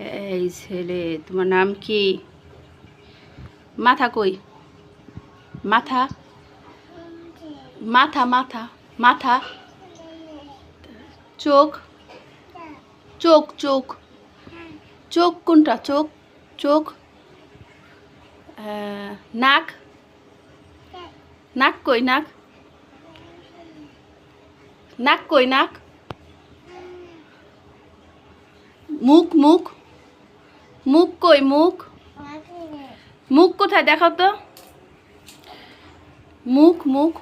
এই ছেলে, তোমার নাম কি? মাথা কই? মাথা মাথা মাথা মাথা। চোখ চোখ চোখ চোখ কোনটা? চোখ চোখ। নাক নাক কই? নাক নাক কই? নাক। মুখ মুখ মুখ কই? মুখ মুখ কোথায়? দেখাও তো মুখ মুখ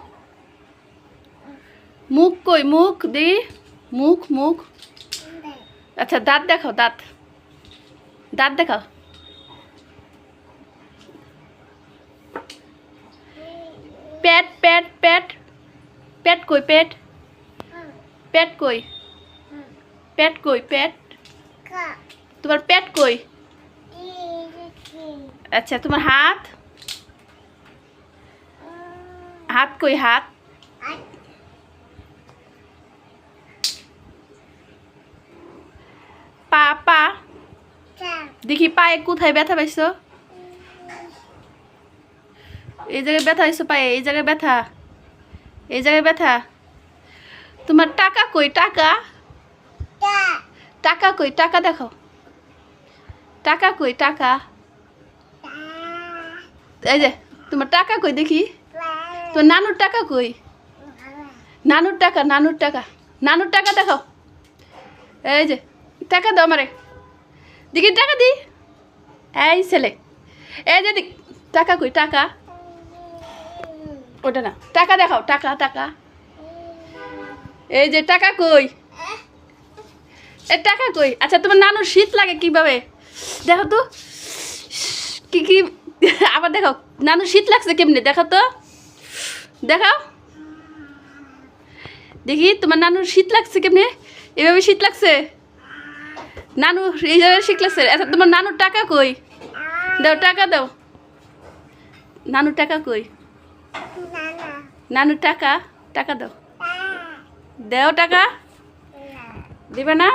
মুখ কই? মুখ দি মুখ মুখ। আচ্ছা দাঁত দেখাও, দাঁত দাঁত দেখাও। পেট পেট পেট পেট কই? পেট পেট কই? পেট কই? পেট তোমার পেট কই? আচ্ছা তোমার হাত হাত কই? হাত পা পা দেখি পায়ে কোথায় ব্যথা পাইছো? এই জায়গায় ব্যথা হয়েছে পায়ে, এই জায়গায় ব্যথা, এই জায়গায় ব্যথা। তোমার টাকা কই? টাকা টাকা কই? টাকা দেখো, টাকা কই? টাকা এই যে তোমার টাকা কই? দেখি তোমার নানুর টাকা কই? নানুর টাকা, নানুর টাকা, নানুর টাকা দেখো। এই যে টাকা দাও আমারে, দেখি টাকা দি। এই ছেলে, এই যে টাকা কই? টাকা ওটা না, টাকা দেখাও, টাকা টাকা। এই যে টাকা কই? এ টাকা কই? আচ্ছা তোমার নানুর শীত লাগে কিভাবে দেখো তো, কি কি আবার দেখাও, নানুর শীত লাগছে কেমনে দেখাও তো, দেখাও দেখি তোমার নানুর শীত লাগছে কেমনে, এভাবে শীত লাগছে? নানু এইভাবে শীত লাগছে। আচ্ছা তোমার নানুর টাকা কই? দাও টাকা দাও, নানুর টাকা কই? নানুর টাকা, টাকা দাও, দাও টাকা, দিবে না?